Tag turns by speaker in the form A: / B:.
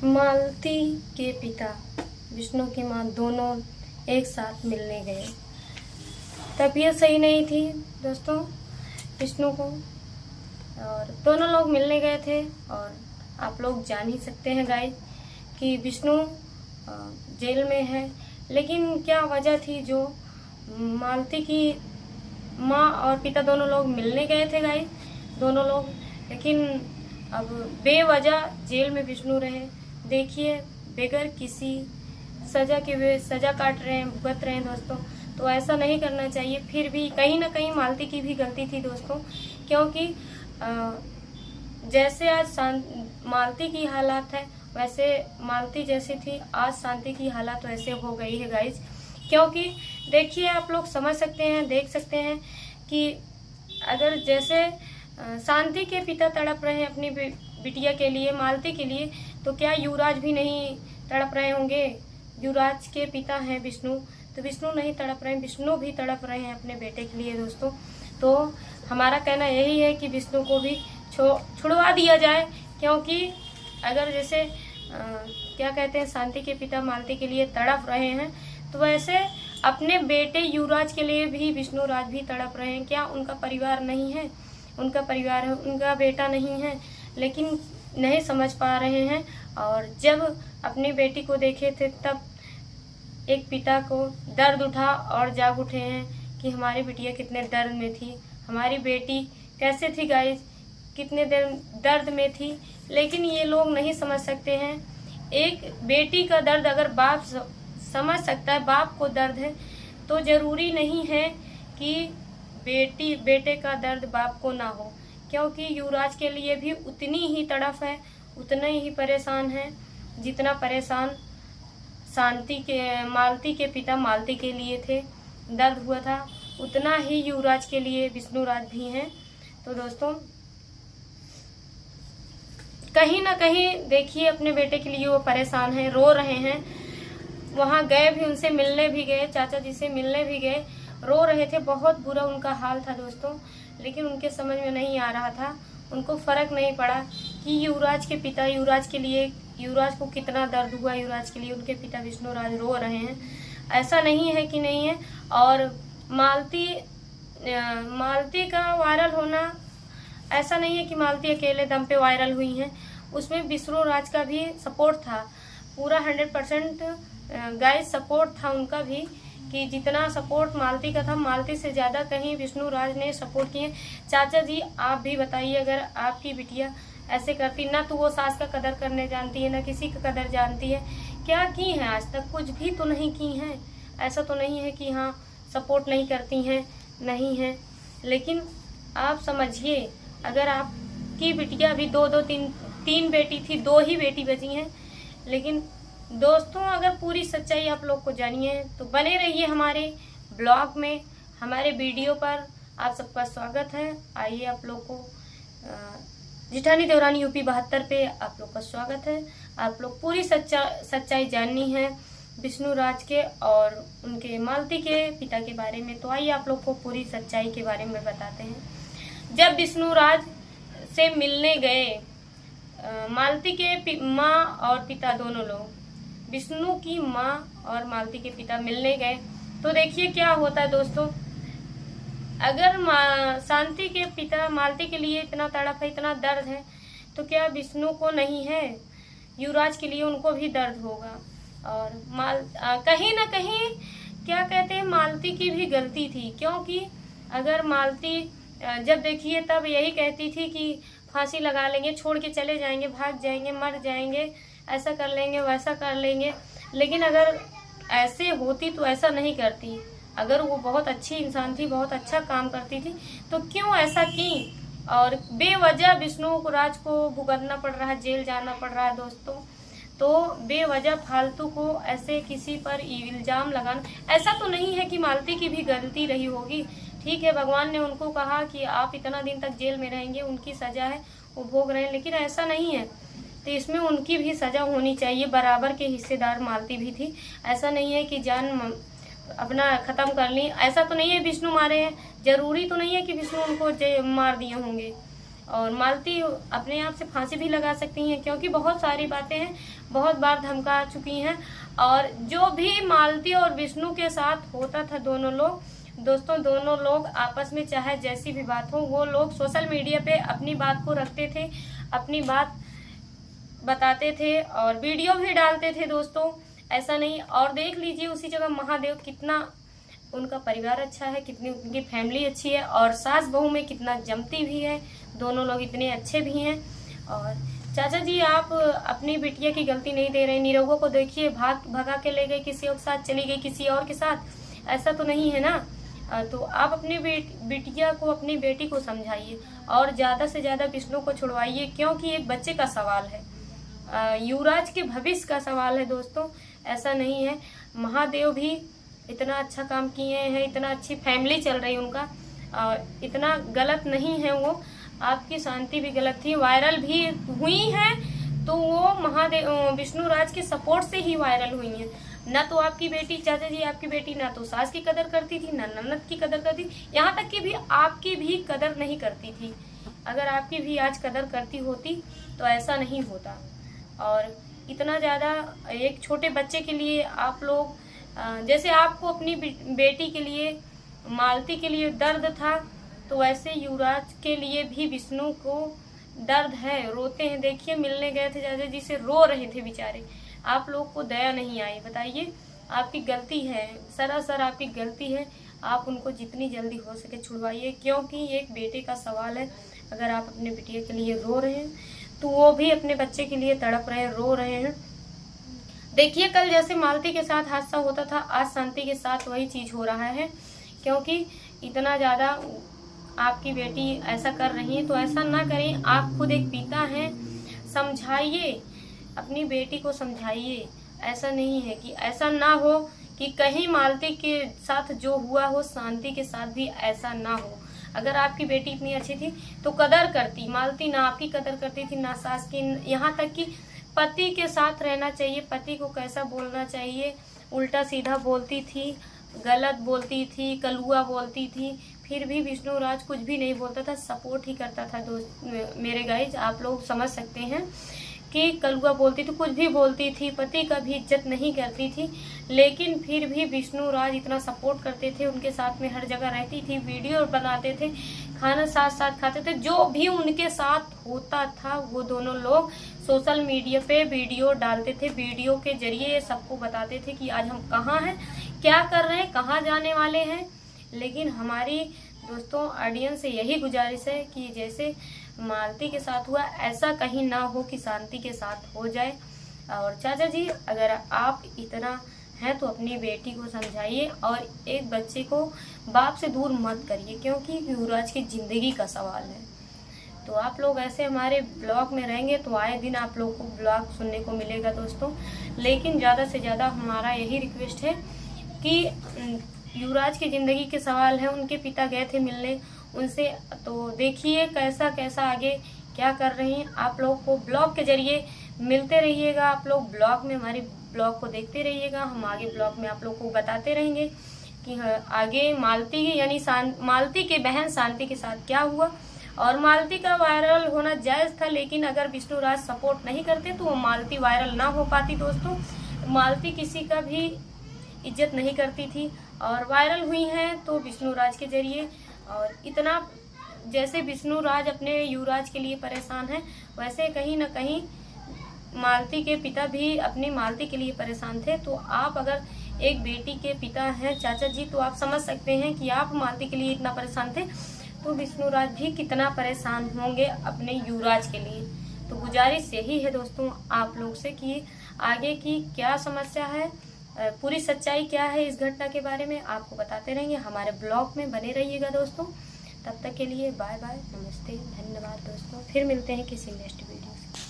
A: मालती के पिता विष्णु की माँ दोनों एक साथ मिलने गए। तबीयत सही नहीं थी दोस्तों विष्णु को, और दोनों लोग मिलने गए थे। और आप लोग जान ही सकते हैं गाइस कि विष्णु जेल में है। लेकिन क्या वजह थी जो मालती की माँ और पिता दोनों लोग मिलने गए थे गाइस दोनों लोग, लेकिन अब बेवजह जेल में विष्णु रहे। देखिए बगैर किसी सजा के वे सजा काट रहे हैं, भुगत रहे हैं दोस्तों। तो ऐसा नहीं करना चाहिए। फिर भी कहीं ना कहीं मालती की भी गलती थी दोस्तों, क्योंकि जैसे आज मालती की हालात है वैसे मालती जैसी थी आज शांति की हालात वैसे हो गई है गाइज। क्योंकि देखिए आप लोग समझ सकते हैं, देख सकते हैं कि अगर जैसे शांति के पिता तड़प रहे हैं अपनी बिटिया के लिए, मालती के लिए, तो क्या युवराज भी नहीं तड़प रहे होंगे? युवराज के पिता हैं विष्णु, तो विष्णु नहीं तड़प रहे हैं, विष्णु भी तड़प रहे हैं अपने बेटे के लिए दोस्तों। तो हमारा कहना यही है कि विष्णु को भी छुड़वा दिया जाए। क्योंकि अगर जैसे क्या कहते हैं शांति के पिता मालती के लिए तड़प रहे हैं, तो वैसे अपने बेटे युवराज के लिए भी विष्णु राज भी तड़प रहे हैं। क्या उनका परिवार नहीं है? उनका परिवार है, उनका बेटा नहीं है, लेकिन नहीं समझ पा रहे हैं। और जब अपनी बेटी को देखे थे तब एक पिता को दर्द उठा और जाग उठे हैं कि हमारी बिटिया कितने दर्द में थी, हमारी बेटी कैसे थी गाइस, कितने दर्द में थी। लेकिन ये लोग नहीं समझ सकते हैं। एक बेटी का दर्द अगर बाप समझ सकता है, बाप को दर्द है, तो जरूरी नहीं है कि बेटे का दर्द बाप को ना हो। क्योंकि युवराज के लिए भी उतनी ही तड़फ है, उतना ही परेशान है जितना परेशान मालती के पिता मालती के लिए थे, दर्द हुआ था, उतना ही युवराज के लिए विष्णु राज भी हैं। तो दोस्तों कहीं ना कहीं देखिए अपने बेटे के लिए वो परेशान है, रो रहे हैं। वहां गए भी, उनसे मिलने भी गए, चाचा जी से मिलने भी गए, रो रहे थे, बहुत बुरा उनका हाल था दोस्तों। लेकिन उनके समझ में नहीं आ रहा था, उनको फर्क नहीं पड़ा कि युवराज के पिता, युवराज के लिए, युवराज को कितना दर्द हुआ, युवराज के लिए उनके पिता विष्णु राज रो रहे हैं। ऐसा नहीं है कि नहीं है। और मालती का वायरल होना ऐसा नहीं है कि मालती अकेले दम पे वायरल हुई हैं, उसमें विष्णु राज का भी सपोर्ट था, पूरा 100% गाइस सपोर्ट था उनका भी। कि जितना सपोर्ट मालती का था, मालती से ज्यादा कहीं विष्णु राज ने सपोर्ट किए। चाचा जी आप भी बताइए, अगर आपकी बिटिया ऐसे करती, ना तो वो सास का कदर करने जानती है, ना किसी का कदर जानती है, क्या की है आज तक? कुछ भी तो नहीं की है। ऐसा तो नहीं है कि हाँ सपोर्ट नहीं करती हैं, नहीं है। लेकिन आप समझिए, अगर आपकी बिटिया भी तीन बेटी थी, 2 ही बेटी बची हैं। लेकिन दोस्तों अगर पूरी सच्चाई आप लोग को जानिए तो बने रहिए हमारे ब्लॉग में, हमारे वीडियो पर। आप सबका स्वागत है। आइए आप लोग को जिठानी देवरानी यूपी 72 पे आप लोग का स्वागत है। आप लोग पूरी सच्चाई जाननी है विष्णु राज के और उनके मालती के पिता के बारे में। तो आइए आप लोग को पूरी सच्चाई के बारे में बताते हैं। जब विष्णु राज से मिलने गए मालती के माँ और पिता दोनों लोग, विष्णु की माँ और मालती के पिता मिलने गए, तो देखिए क्या होता है दोस्तों। अगर शांति के पिता मालती के लिए इतना तड़प है, इतना दर्द है, तो क्या विष्णु को नहीं है? युवराज के लिए उनको भी दर्द होगा। और कहीं ना कहीं क्या कहते हैं, मालती की भी गलती थी। क्योंकि अगर मालती जब देखिए तब यही कहती थी कि फांसी लगा लेंगे, छोड़ के चले जाएंगे, भाग जाएंगे, मर जाएंगे, ऐसा कर लेंगे, वैसा कर लेंगे। लेकिन अगर ऐसे होती तो ऐसा नहीं करती। अगर वो बहुत अच्छी इंसान थी, बहुत अच्छा काम करती थी, तो क्यों ऐसा की? और बेवजह विष्णु राज को भुगतना पड़ रहा है, जेल जाना पड़ रहा है दोस्तों। तो बेवजह फालतू को ऐसे किसी पर इल्जाम लगाना, ऐसा तो नहीं है कि मालती की भी गलती रही होगी। ठीक है, भगवान ने उनको कहा कि आप इतना दिन तक जेल में रहेंगे, उनकी सजा है, वो भोग रहे हैं, लेकिन ऐसा नहीं है। तो इसमें उनकी भी सजा होनी चाहिए, बराबर के हिस्सेदार मालती भी थी। ऐसा नहीं है कि जान अपना खत्म कर ली, ऐसा तो नहीं है विष्णु मारे हैं, जरूरी तो नहीं है कि विष्णु उनको मार दिए होंगे। और मालती अपने आप से फांसी भी लगा सकती हैं, क्योंकि बहुत सारी बातें हैं, बहुत बार धमका चुकी हैं। और जो भी मालती और विष्णु के साथ होता था, दोनों लोग आपस में चाहे जैसी भी बात हो, वो लोग सोशल मीडिया पे अपनी बात को रखते थे, अपनी बात बताते थे और वीडियो भी डालते थे दोस्तों, ऐसा नहीं। और देख लीजिए उसी जगह महादेव, कितना उनका परिवार अच्छा है, कितनी उनकी फैमिली अच्छी है, और सास बहू में कितना जमती भी है, दोनों लोग इतने अच्छे भी हैं। और चाचा जी, आप अपनी बिटिया की गलती नहीं दे रहे। नीरवों को देखिए, भगा के ले गए, किसी और के साथ चली गई, किसी और के साथ, ऐसा तो नहीं है ना। तो आप अपनी बिटिया को, अपनी बेटी को समझाइए और ज़्यादा से ज़्यादा विष्णु को छुड़वाइए, क्योंकि एक बच्चे का सवाल है, युवराज के भविष्य का सवाल है दोस्तों, ऐसा नहीं है। महादेव भी इतना अच्छा काम किए हैं, इतना अच्छी फैमिली चल रही उनका, इतना गलत नहीं है वो। आपकी शांति भी गलत थी, वायरल भी हुई है तो वो महादेव विष्णु राज के सपोर्ट से ही वायरल हुई है। ना तो आपकी बेटी, चाचा जी आपकी बेटी ना तो सास की कदर करती थी, ना ननद की कदर करती, यहाँ तक कि भी आपकी भी कदर नहीं करती थी। अगर आपकी भी आज कदर करती होती तो ऐसा नहीं होता। और इतना ज़्यादा एक छोटे बच्चे के लिए आप लोग, जैसे आपको अपनी बेटी के लिए, मालती के लिए दर्द था, तो वैसे युवराज के लिए भी विष्णु को दर्द है, रोते हैं। देखिए मिलने गए थे चाचा जी से, रो रहे थे बेचारे, आप लोग को दया नहीं आई। बताइए, आपकी गलती है, सरासर आपकी गलती है। आप उनको जितनी जल्दी हो सके छुड़वाइए, क्योंकि एक बेटे का सवाल है। अगर आप अपने बिटिया के लिए रो रहे हैं तो वो भी अपने बच्चे के लिए तड़प रहे हैं, रो रहे हैं। देखिए कल जैसे मालती के साथ हादसा होता था, आज शांति के साथ वही चीज हो रहा है, क्योंकि इतना ज्यादा आपकी बेटी ऐसा कर रही है, तो ऐसा ना करें। आप खुद एक पिता हैं, समझाइए, अपनी बेटी को समझाइए। ऐसा नहीं है कि ऐसा ना हो कि कहीं मालती के साथ जो हुआ हो शांति के साथ भी ऐसा ना हो। अगर आपकी बेटी इतनी अच्छी थी तो कदर करती, मालती ना आपकी कदर करती थी ना सास की, यहाँ तक कि पति के साथ रहना चाहिए, पति को कैसा बोलना चाहिए, उल्टा सीधा बोलती थी, गलत बोलती थी, कलुआ बोलती थी, फिर भी विष्णु राज कुछ भी नहीं बोलता था, सपोर्ट ही करता था। दोस्त मेरे गाइज, आप लोग समझ सकते हैं कि कलुआ बोलती थी, कुछ भी बोलती थी, पति का भी इज्जत नहीं करती थी, लेकिन फिर भी विष्णु राज इतना सपोर्ट करते थे, उनके साथ में हर जगह रहती थी, वीडियो बनाते थे, खाना साथ साथ खाते थे। जो भी उनके साथ होता था वो दोनों लोग सोशल मीडिया पे वीडियो डालते थे, वीडियो के जरिए सबको बताते थे कि आज हम कहाँ हैं, क्या कर रहे हैं, कहाँ जाने वाले हैं। लेकिन हमारी दोस्तों ऑडियंस से यही गुजारिश है कि जैसे मालती के साथ हुआ ऐसा कहीं ना हो कि शांति के साथ हो जाए। और चाचा जी, अगर आप इतना हैं तो अपनी बेटी को समझाइए और एक बच्चे को बाप से दूर मत करिए, क्योंकि युवराज की जिंदगी का सवाल है। तो आप लोग ऐसे हमारे ब्लॉग में रहेंगे तो आए दिन आप लोग को ब्लॉग सुनने को मिलेगा दोस्तों। लेकिन ज़्यादा से ज़्यादा हमारा यही रिक्वेस्ट है कि युवराज की ज़िंदगी के सवाल है, उनके पिता गए थे मिलने उनसे, तो देखिए कैसा कैसा आगे क्या कर रहे हैं। आप लोग को ब्लॉग के जरिए मिलते रहिएगा, आप लोग ब्लॉग में हमारे ब्लॉग को देखते रहिएगा, हम आगे ब्लॉग में आप लोग को बताते रहेंगे कि आगे मालती यानी मालती के बहन शांति के साथ क्या हुआ। और मालती का वायरल होना जायज़ था, लेकिन अगर विष्णु राज सपोर्ट नहीं करते तो वो मालती वायरल ना हो पाती दोस्तों। मालती किसी का भी इज्जत नहीं करती थी और वायरल हुई हैं तो विष्णु राज के जरिए। और इतना जैसे विष्णु राज अपने युवराज के लिए परेशान है, वैसे कहीं ना कहीं मालती के पिता भी अपनी मालती के लिए परेशान थे। तो आप अगर एक बेटी के पिता हैं चाचा जी, तो आप समझ सकते हैं कि आप मालती के लिए इतना परेशान थे तो विष्णु राज भी कितना परेशान होंगे अपने युवराज के लिए। तो गुजारिश यही है दोस्तों आप लोग से कि आगे की क्या समस्या है, पूरी सच्चाई क्या है इस घटना के बारे में आपको बताते रहेंगे। हमारे ब्लॉग में बने रहिएगा दोस्तों। तब तक के लिए बाय बाय, नमस्ते, धन्यवाद दोस्तों। फिर मिलते हैं किसी नेक्स्ट वीडियो।